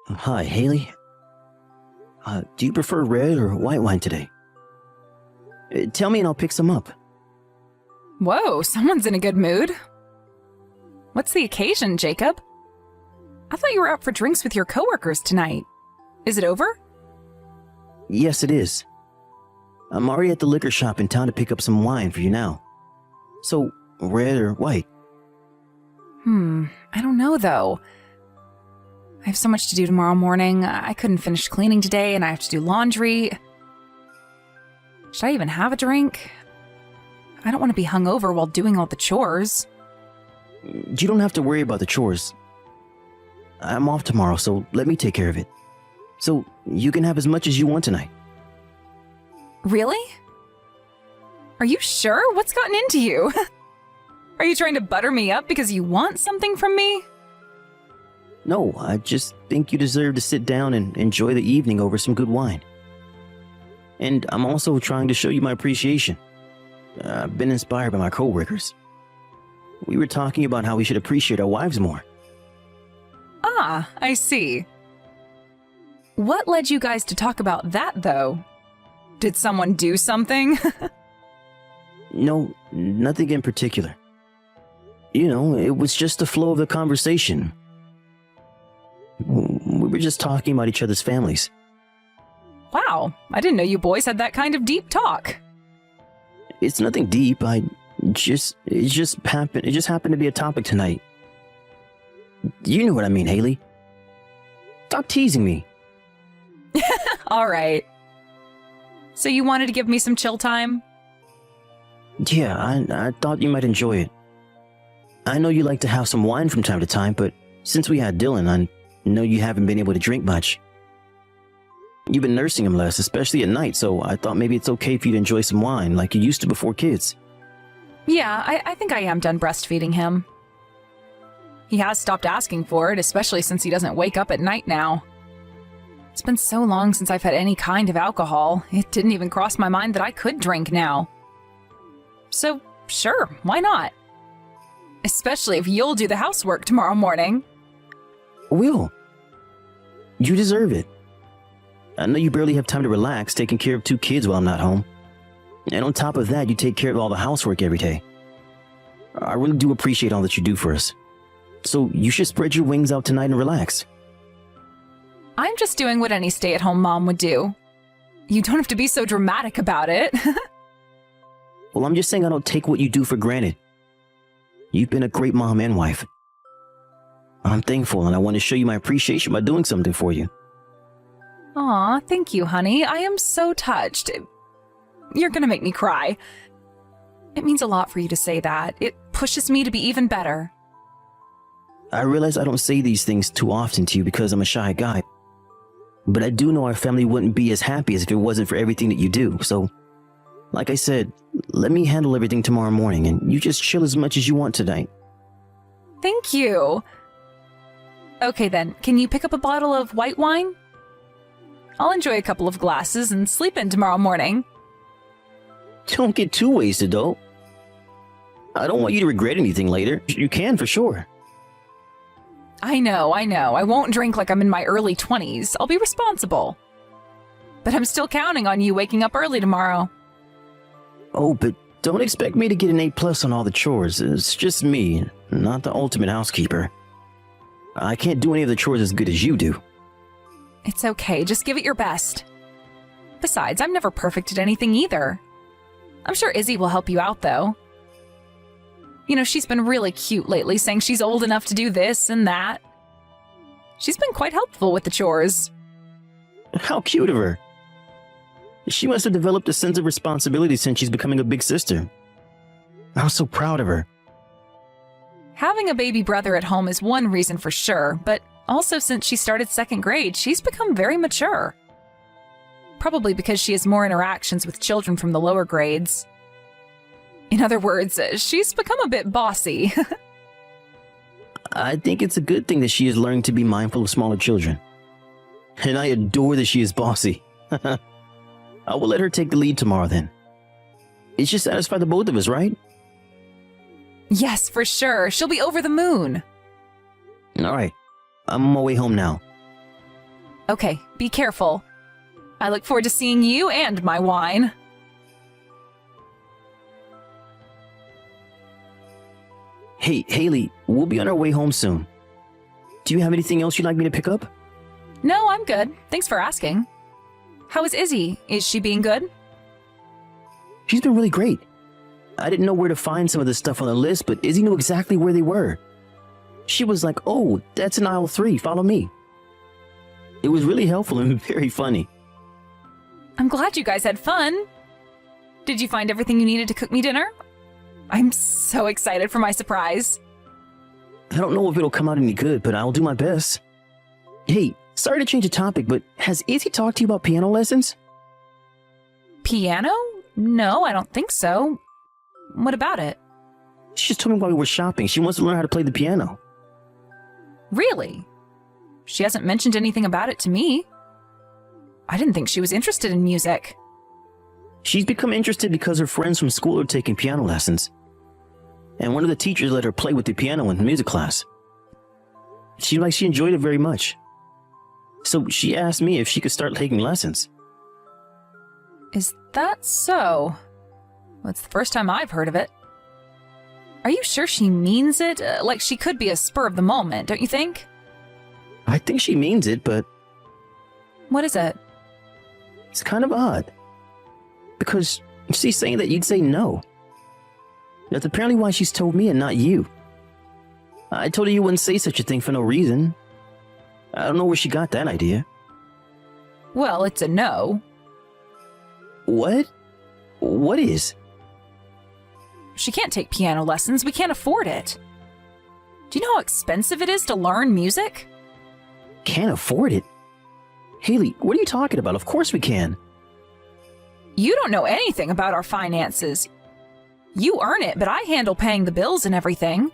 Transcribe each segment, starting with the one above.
Hi, Haley. Do you prefer red or white wine today? Tell me and I'll pick some up. Whoa, someone's in a good mood. What's the occasion, Jacob? I thought you were out for drinks with your coworkers tonight. Is it over? Yes, it is. I'm already at the liquor shop in town to pick up some wine for you now. So, red or white? I don't know though. I have so much to do tomorrow morning. I couldn't finish cleaning today and I have to do laundry. Should I even have a drink? I don't want to be hungover while doing all the chores. You don't have to worry about the chores. I'm off tomorrow, so let me take care of it. So, you can have as much as you want tonight. Really? Are you sure? What's gotten into you? Are you trying to butter me up because you want something from me? No, I just think you deserve to sit down and enjoy the evening over some good wine. And I'm also trying to show you my appreciation. I've been inspired by my coworkers. We were talking about how we should appreciate our wives more. Ah, I see. What led you guys to talk about that, though? Did someone do something? No, nothing in particular. You know, it was just the flow of the conversation. We were just talking about each other's families. Wow, I didn't know you boys had that kind of deep talk. It's nothing deep. It just happened to be a topic tonight. You know what I mean, Haley. Stop teasing me. All right. So you wanted to give me some chill time? Yeah, I thought you might enjoy it. I know you like to have some wine from time to time, but since we had Dylan, I know you haven't been able to drink much. You've been nursing him less, especially at night, so I thought maybe it's okay for you to enjoy some wine like you used to before kids. Yeah, I think I am done breastfeeding him. He has stopped asking for it, especially since he doesn't wake up at night now. It's been so long since I've had any kind of alcohol, it didn't even cross my mind that I could drink now. So, sure, why not? Especially if you'll do the housework tomorrow morning. Will. You deserve it. I know you barely have time to relax taking care of 2 kids while I'm not home. And on top of that, you take care of all the housework every day. I really do appreciate all that you do for us. So you should spread your wings out tonight and relax. I'm just doing what any stay-at-home mom would do. You don't have to be so dramatic about it. Well, I'm just saying I don't take what you do for granted. You've been a great mom and wife. I'm thankful and I want to show you my appreciation by doing something for you. Aw, thank you, honey. I am so touched. You're gonna make me cry. It means a lot for you to say that. It pushes me to be even better. I realize I don't say these things too often to you because I'm a shy guy. But I do know our family wouldn't be as happy as if it wasn't for everything that you do, so... Like I said, let me handle everything tomorrow morning and you just chill as much as you want tonight. Thank you. Okay then, can you pick up a bottle of white wine? I'll enjoy a couple of glasses and sleep in tomorrow morning. Don't get too wasted, though. I don't want you to regret anything later. You can for sure. I know. I won't drink like I'm in my early 20s. I'll be responsible. But I'm still counting on you waking up early tomorrow. Oh, but don't expect me to get an A+ on all the chores. It's just me, not the ultimate housekeeper. I can't do any of the chores as good as you do. It's okay, just give it your best. Besides, I'm never perfect at anything either. I'm sure Izzy will help you out, though. You know, she's been really cute lately, saying she's old enough to do this and that. She's been quite helpful with the chores. How cute of her. She must have developed a sense of responsibility since she's becoming a big sister. I'm so proud of her. Having a baby brother at home is one reason for sure, but also since she started 2nd grade, she's become very mature. Probably because she has more interactions with children from the lower grades. In other words, she's become a bit bossy. I think it's a good thing that she is learning to be mindful of smaller children. And I adore that she is bossy. I will let her take the lead tomorrow then. It should satisfy the both of us, right? Yes, for sure. She'll be over the moon. All right. I'm on my way home now. Okay, be careful. I look forward to seeing you and my wine. Hey, Haley, we'll be on our way home soon. Do you have anything else you'd like me to pick up? No, I'm good. Thanks for asking. How is Izzy? Is she being good? She's been really great. I didn't know where to find some of the stuff on the list, but Izzy knew exactly where they were. She was like, "Oh, that's in aisle 3, follow me." It was really helpful and very funny. I'm glad you guys had fun. Did you find everything you needed to cook me dinner? I'm so excited for my surprise. I don't know if it'll come out any good, but I'll do my best. Hey, sorry to change the topic, but has Izzy talked to you about piano lessons? Piano? No, I don't think so. What about it? She just told me while we were shopping she wants to learn how to play the piano. Really? She hasn't mentioned anything about it to me. I didn't think she was interested in music. She's become interested because her friends from school are taking piano lessons. And one of the teachers let her play with the piano in music class. She enjoyed it very much. So she asked me if she could start taking lessons. Is that so? Well, it's the first time I've heard of it. Are you sure she means it? Like she could be a spur of the moment, don't you think? I think she means it, but What is it? it's kind of odd. Because she's saying that you'd say no. That's apparently why she's told me and not you. I told her you wouldn't say such a thing for no reason. I don't know where she got that idea. Well, it's a no. What? What is? She can't take piano lessons. We can't afford it. Do you know how expensive it is to learn music? Can't afford it? Haley, what are you talking about? Of course we can. You don't know anything about our finances. You earn it, but I handle paying the bills and everything.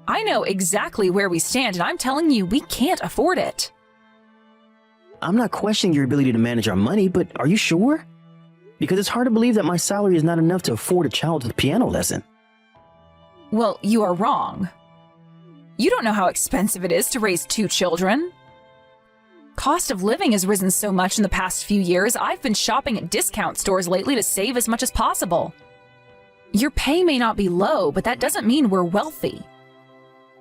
I know exactly where we stand, and I'm telling you, we can't afford it. I'm not questioning your ability to manage our money, but are you sure? Because it's hard to believe that my salary is not enough to afford a child with a piano lesson. Well, you are wrong. You don't know how expensive it is to raise 2 children. Cost of living has risen so much in the past few years, I've been shopping at discount stores lately to save as much as possible. Your pay may not be low, but that doesn't mean we're wealthy.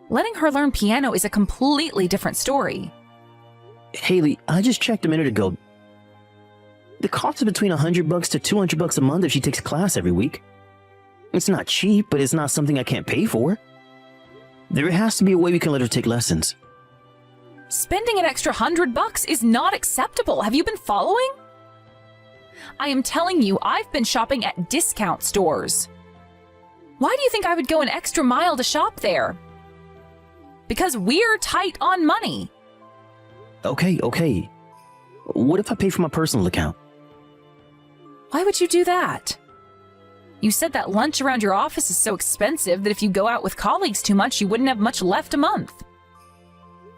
Letting her learn piano is a completely different story. Haley, I just checked a minute ago. The cost is between $100 to $200 a month if she takes a class every week. It's not cheap, but it's not something I can't pay for. There has to be a way we can let her take lessons. Spending an extra $100 is not acceptable. Have you been following? I am telling you, I've been shopping at discount stores. Why do you think I would go an extra mile to shop there? Because we're tight on money. Okay. What if I pay for my personal account? Why would you do that? You said that lunch around your office is so expensive that if you go out with colleagues too much, you wouldn't have much left a month.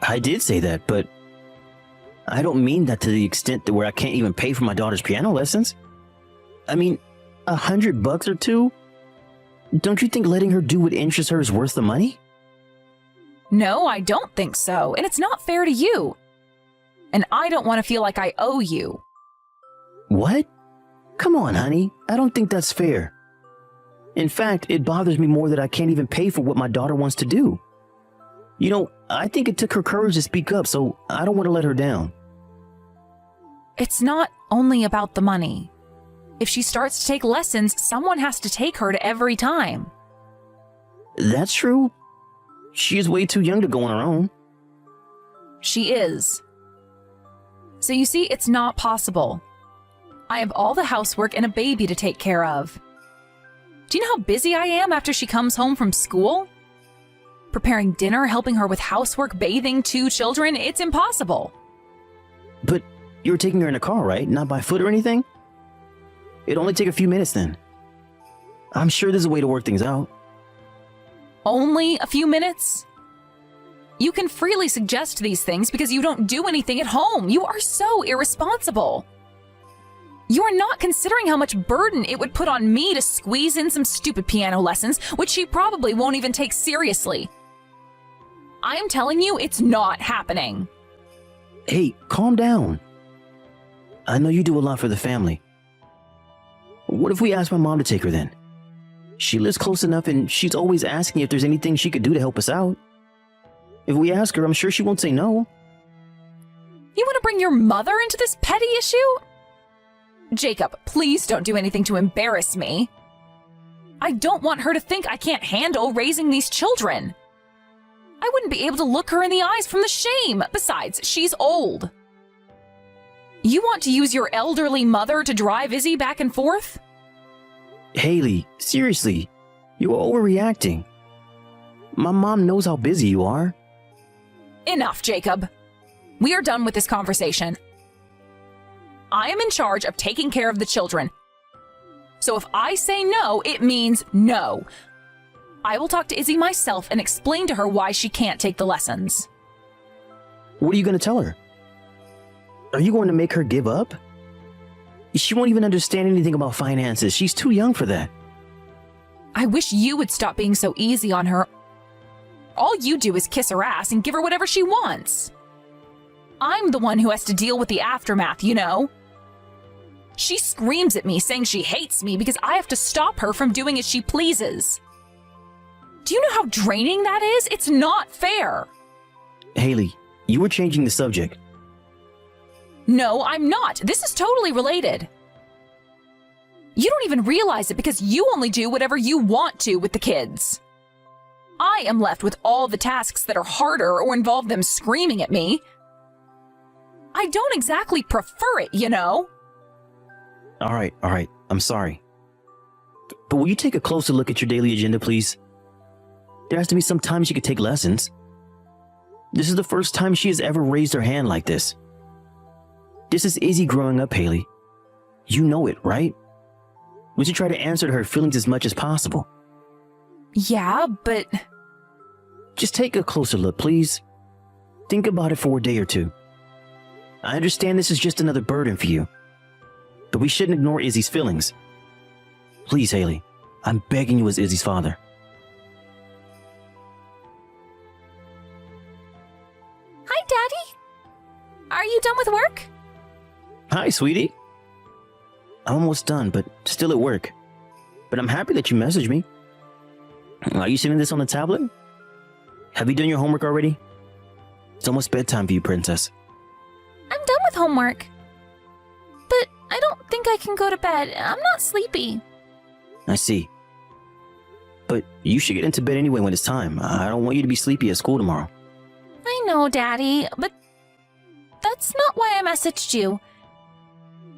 I did say that, but I don't mean that to the extent that where I can't even pay for my daughter's piano lessons. I mean, $100 or two? Don't you think letting her do what interests her is worth the money? No, I don't think so, and it's not fair to you. And I don't want to feel like I owe you. What? Come on, honey. I don't think that's fair. In fact, it bothers me more that I can't even pay for what my daughter wants to do. You know, I think it took her courage to speak up, so I don't want to let her down. It's not only about the money. If she starts to take lessons, someone has to take her to every time. That's true. She is way too young to go on her own. She is. So you see, it's not possible. I have all the housework and a baby to take care of. Do you know how busy I am after she comes home from school? Preparing dinner, helping her with housework, bathing 2 children, it's impossible. But you're taking her in a car, right? Not by foot or anything? It'd only take a few minutes then. I'm sure there's a way to work things out. Only a few minutes? You can freely suggest these things because you don't do anything at home. You are so irresponsible. You are not considering how much burden it would put on me to squeeze in some stupid piano lessons, which she probably won't even take seriously. I am telling you, it's not happening. Hey, calm down. I know you do a lot for the family. What if we ask my mom to take her then? She lives close enough and she's always asking if there's anything she could do to help us out. If we ask her, I'm sure she won't say no. You want to bring your mother into this petty issue? Jacob, please don't do anything to embarrass me. I don't want her to think I can't handle raising these children. I wouldn't be able to look her in the eyes from the shame. Besides, she's old. You want to use your elderly mother to drive Izzy back and forth? Haley, seriously, you are overreacting. My mom knows how busy you are. Enough, Jacob. We are done with this conversation. I am in charge of taking care of the children. So if I say no, it means no. I will talk to Izzy myself and explain to her why she can't take the lessons. What are you going to tell her? Are you going to make her give up? She won't even understand anything about finances. She's too young for that. I wish you would stop being so easy on her. All you do is kiss her ass and give her whatever she wants. I'm the one who has to deal with the aftermath, you know. She screams at me saying she hates me because I have to stop her from doing as she pleases. Do you know how draining that is? It's not fair. Haley, you were changing the subject. No, I'm not. This is totally related. You don't even realize it because you only do whatever you want to with the kids. I am left with all the tasks that are harder or involve them screaming at me. I don't exactly prefer it, you know. All right. I'm sorry. But will you take a closer look at your daily agenda, please? There has to be some time she could take lessons. This is the first time she has ever raised her hand like this. This is Izzy growing up, Haley. You know it, right? We should try to answer to her feelings as much as possible. Yeah, but... Just take a closer look, please. Think about it for a day or two. I understand this is just another burden for you, but we shouldn't ignore Izzy's feelings. Please, Haley, I'm begging you as Izzy's father. Hi, Daddy. Are you done with work? Hi, sweetie. I'm almost done, but still at work. But I'm happy that you messaged me. Are you sending this on the tablet? Have you done your homework already? It's almost bedtime for you, princess. I'm done with homework. But I don't think I can go to bed. I'm not sleepy. I see. But you should get into bed anyway when it's time. I don't want you to be sleepy at school tomorrow. I know, Daddy, but that's not why I messaged you.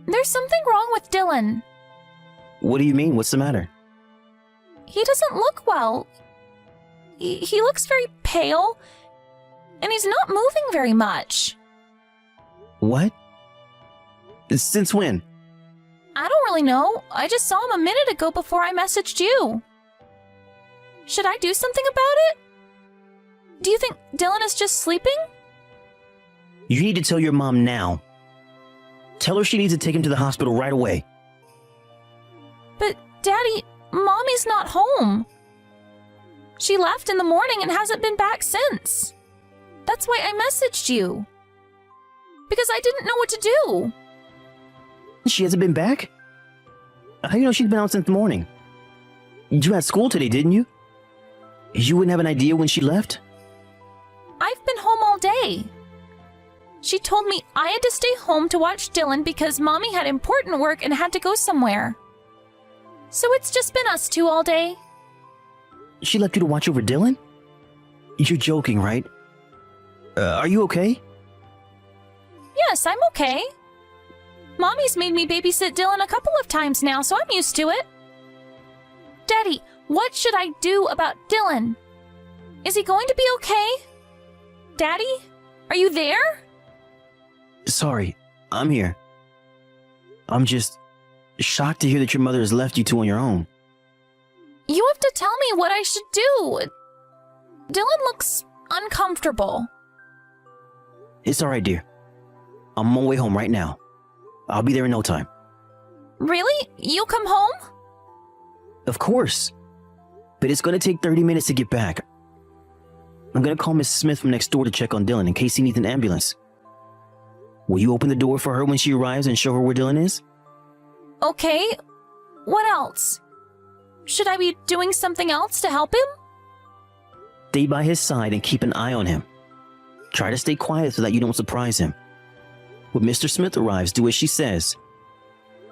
There's something wrong with Dylan. What do you mean? What's the matter? He doesn't look well. He looks very pale, and he's not moving very much. What? Since when? I don't really know. I just saw him a minute ago before I messaged you. Should I do something about it? Do you think Dylan is just sleeping? You need to tell your mom now. Tell her she needs to take him to the hospital right away. But, Daddy, Mommy's not home. She left in the morning and hasn't been back since. That's why I messaged you. Because I didn't know what to do. She hasn't been back? How do you know she's been out since the morning? You had school today, didn't you? You wouldn't have an idea when she left? I've been home all day. She told me I had to stay home to watch Dylan because Mommy had important work and had to go somewhere. So it's just been us two all day. She left you to watch over Dylan? You're joking, right? Are you okay? Yes, I'm okay. Mommy's made me babysit Dylan a couple of times now, so I'm used to it. Daddy, what should I do about Dylan? Is he going to be okay? Daddy, are you there? Sorry, I'm here. I'm just shocked to hear that your mother has left you two on your own. You have to tell me what I should do. Dylan looks uncomfortable. It's alright, dear. I'm on my way home right now. I'll be there in no time. Really? You'll come home? Of course. But it's gonna take 30 minutes to get back. I'm gonna call Miss Smith from next door to check on Dylan in case he needs an ambulance. Will you open the door for her when she arrives and show her where Dylan is? Okay. What else? Should I be doing something else to help him? Stay by his side and keep an eye on him. Try to stay quiet so that you don't surprise him. When Mr. Smith arrives, do as she says.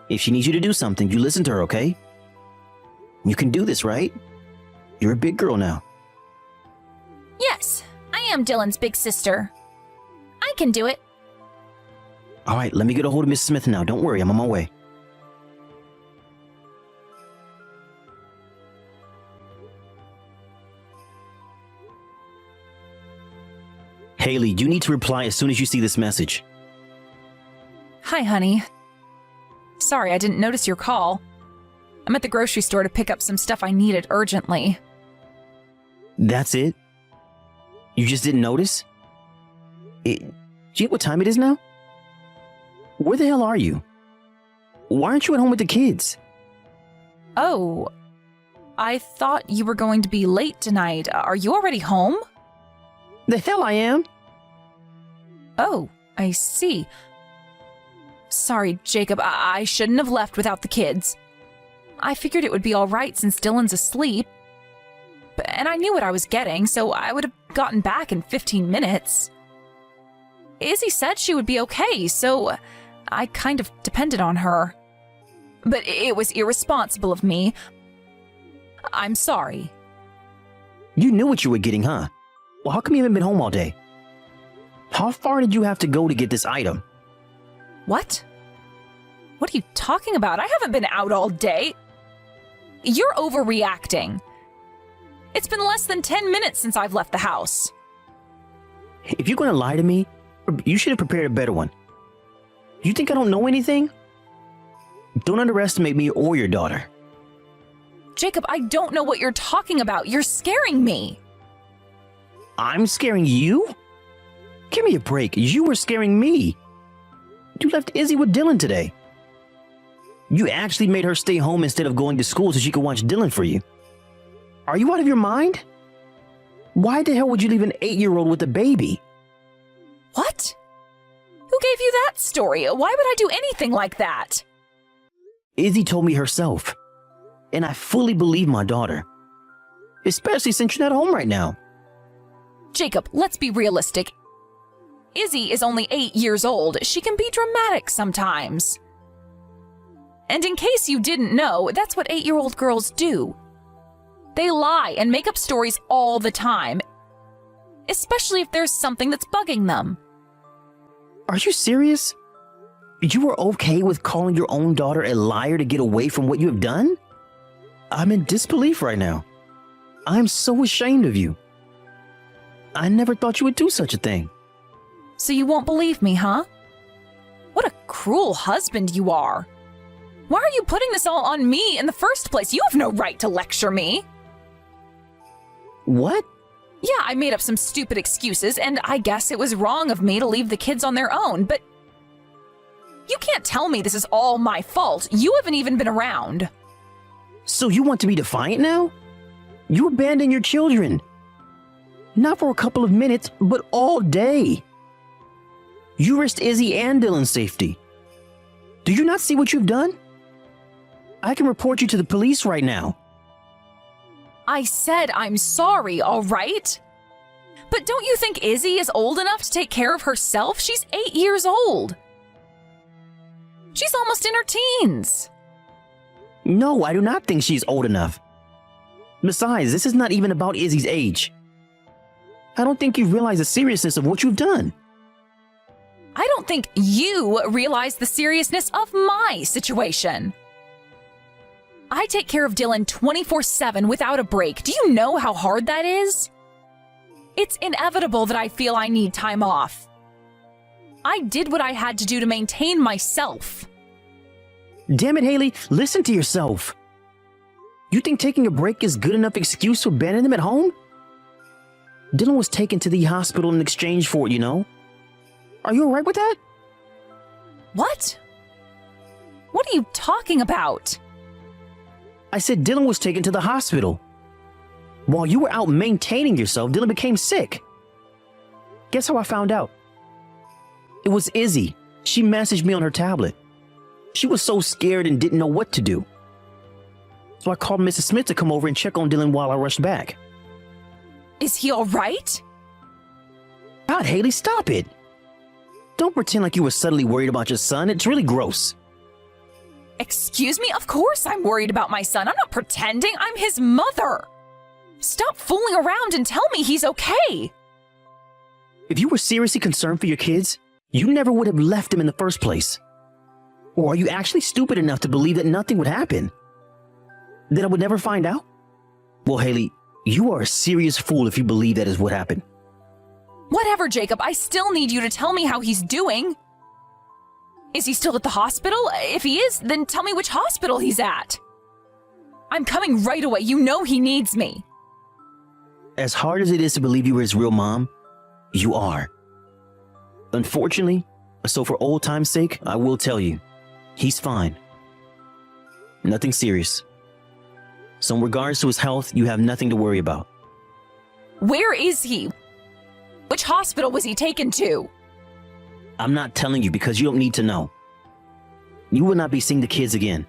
If she needs you to do something, you listen to her, okay? You can do this, right? You're a big girl now. Yes, I am Dylan's big sister. I can do it. All right, let me get a hold of Miss Smith now. Don't worry, I'm on my way. Haley, you need to reply as soon as you see this message. Hi, honey. Sorry, I didn't notice your call. I'm at the grocery store to pick up some stuff I needed urgently. That's it? You just didn't notice? Do you know what time it is now? Where the hell are you? Why aren't you at home with the kids? Oh, I thought you were going to be late tonight. Are you already home? The hell I am. Oh, I see. Sorry, Jacob, I shouldn't have left without the kids. I figured it would be all right since Dylan's asleep. And I knew what I was getting, so I would have gotten back in 15 minutes. Izzy said she would be okay, so I kind of depended on her. But it was irresponsible of me. I'm sorry. You knew what you were getting, huh? Well, how come you haven't been home all day? How far did you have to go to get this item? What? What are you talking about? I haven't been out all day. You're overreacting. It's been less than 10 minutes since I've left the house. If you're going to lie to me, you should have prepared a better one. You think I don't know anything? Don't underestimate me or your daughter. Jacob, I don't know what you're talking about. You're scaring me. I'm scaring you? Give me a break. You were scaring me. You left Izzy with Dylan today. You actually made her stay home instead of going to school so she could watch Dylan for you. Are you out of your mind? Why the hell would you leave an 8-year-old with a baby? What? Who gave you that story? Why would I do anything like that? Izzy told me herself. And I fully believe my daughter. Especially since you're not home right now. Jacob, let's be realistic. Izzy is only 8 years old. She can be dramatic sometimes. And in case you didn't know, that's what 8-year-old girls do. They lie and make up stories all the time, especially if there's something that's bugging them. Are you serious? You were okay with calling your own daughter a liar to get away from what you have done? I'm in disbelief right now. I'm so ashamed of you. I never thought you would do such a thing. So you won't believe me, huh? What a cruel husband you are. Why are you putting this all on me in the first place? You have no right to lecture me. What? Yeah, I made up some stupid excuses, and I guess it was wrong of me to leave the kids on their own, but you can't tell me this is all my fault. You haven't even been around. So you want to be defiant now? You abandoned your children. Not for a couple of minutes, but all day. You risked Izzy and Dylan's safety. Do you not see what you've done? I can report you to the police right now. I said I'm sorry, all right? But don't you think Izzy is old enough to take care of herself? She's 8 years old. She's almost in her teens. No, I do not think she's old enough. Besides, this is not even about Izzy's age. I don't think you realize the seriousness of what you've done. I don't think you realize the seriousness of my situation. I take care of Dylan 24/7 without a break. Do you know how hard that is? It's inevitable that I feel I need time off. I did what I had to do to maintain myself. Damn it, Haley, listen to yourself. You think taking a break is good enough excuse to abandon them at home? Dylan was taken to the hospital in exchange for it, you know. Are you alright with that? What? What are you talking about? I said Dylan was taken to the hospital. While you were out maintaining yourself, Dylan became sick. Guess how I found out? It was Izzy. She messaged me on her tablet. She was so scared and didn't know what to do. So I called Mrs. Smith to come over and check on Dylan while I rushed back. Is he all right? God, Haley, stop it. Don't pretend like you were suddenly worried about your son. It's really gross. Excuse me? Of course I'm worried about my son. I'm not pretending. I'm his mother. Stop fooling around and tell me he's okay. If you were seriously concerned for your kids, you never would have left them in the first place. Or are you actually stupid enough to believe that nothing would happen? That I would never find out? Well, Haley, you are a serious fool if you believe that is what happened. Whatever, Jacob. I still need you to tell me how he's doing. Is he still at the hospital? If he is, then tell me which hospital he's at. I'm coming right away. You know he needs me. As hard as it is to believe you were his real mom, you are. Unfortunately, so for old time's sake, I will tell you, he's fine. Nothing serious. So in regards to his health, you have nothing to worry about. Where is he? Which hospital was he taken to? I'm not telling you because you don't need to know. You will not be seeing the kids again.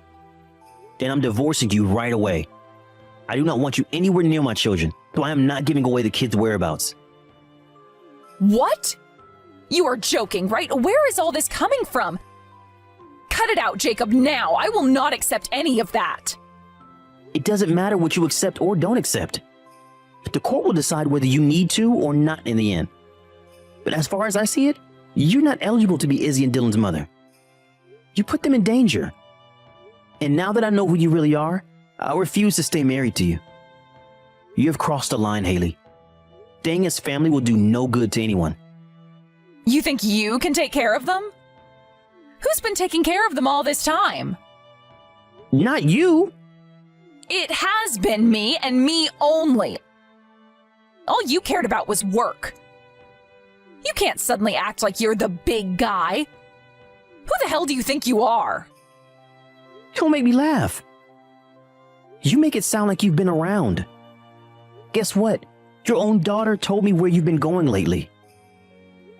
And I'm divorcing you right away. I do not want you anywhere near my children, so I am not giving away the kids' whereabouts. What? You are joking, right? Where is all this coming from? Cut it out, Jacob, now. I will not accept any of that. It doesn't matter what you accept or don't accept. The court will decide whether you need to or not in the end. But as far as I see it, you're not eligible to be Izzy and Dylan's mother. You put them in danger. And now that I know who you really are, I'll refuse to stay married to you. You have crossed the line, Haley. Staying as family will do no good to anyone. You think you can take care of them? Who's been taking care of them all this time? Not you! It has been me and me only. All you cared about was work. You can't suddenly act like you're the big guy. Who the hell do you think you are? Don't make me laugh. You make it sound like you've been around. Guess what? Your own daughter told me where you've been going lately.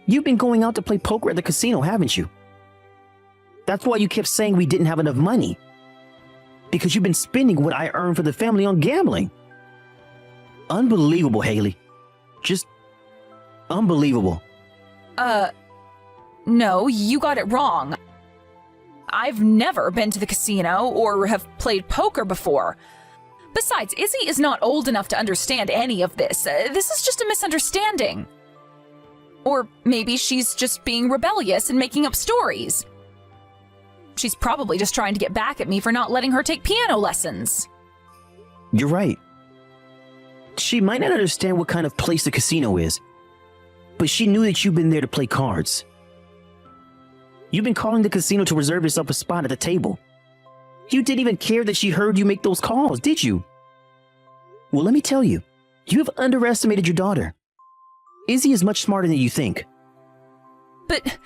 You've been going out to play poker at the casino, haven't you? That's why you kept saying we didn't have enough money. Because you've been spending what I earned for the family on gambling. Unbelievable, Haley. Just unbelievable. No, you got it wrong. I've never been to the casino or have played poker before. Besides, Izzy is not old enough to understand any of this. This is just a misunderstanding. Or maybe she's just being rebellious and making up stories. She's probably just trying to get back at me for not letting her take piano lessons. You're right. She might not understand what kind of place the casino is, but she knew that you've been there to play cards. You've been calling the casino to reserve yourself a spot at the table. You didn't even care that she heard you make those calls, did you? Well, let me tell you, you have underestimated your daughter. Izzy is much smarter than you think. But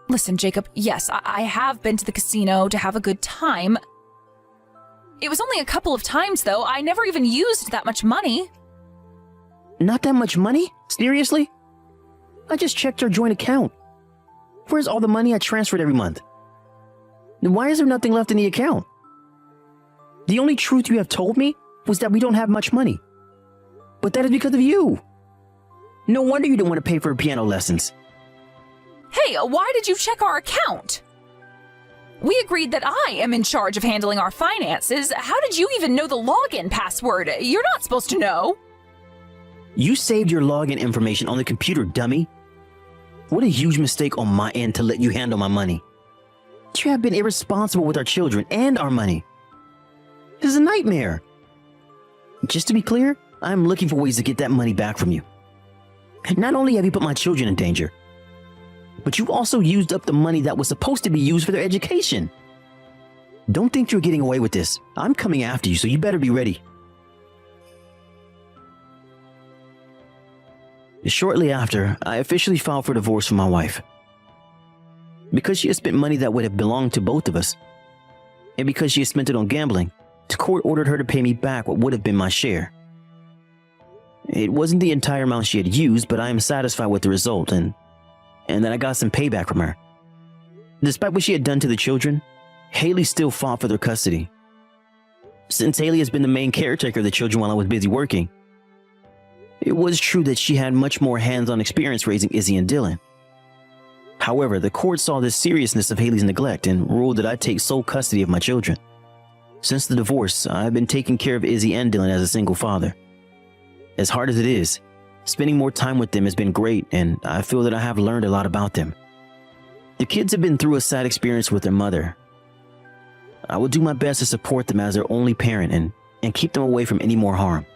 listen, Jacob, yes, I have been to the casino to have a good time. It was only a couple of times, though. I never even used that much money. Not that much money? Seriously? I just checked our joint account. Where's all the money I transferred every month? Then why is there nothing left in the account? The only truth you have told me was that we don't have much money. But that is because of you. No wonder you didn't want to pay for piano lessons. Hey, why did you check our account? We agreed that I am in charge of handling our finances. How did you even know the login password? You're not supposed to know. You saved your login information on the computer, dummy. What a huge mistake on my end to let you handle my money. You have been irresponsible with our children and our money. This is a nightmare. Just to be clear, I'm looking for ways to get that money back from you. Not only have you put my children in danger, but you also used up the money that was supposed to be used for their education. Don't think you're getting away with this. I'm coming after you, so you better be ready. Shortly after, I officially filed for divorce from my wife. Because she had spent money that would have belonged to both of us, and because she had spent it on gambling, the court ordered her to pay me back what would have been my share. It wasn't the entire amount she had used, but I am satisfied with the result, and that I got some payback from her. Despite what she had done to the children, Haley still fought for their custody. Since Haley has been the main caretaker of the children while I was busy working, it was true that she had much more hands-on experience raising Izzy and Dylan. However, the court saw the seriousness of Haley's neglect and ruled that I take sole custody of my children. Since the divorce, I've been taking care of Izzy and Dylan as a single father. As hard as it is, spending more time with them has been great, and I feel that I have learned a lot about them. The kids have been through a sad experience with their mother. I will do my best to support them as their only parent and keep them away from any more harm.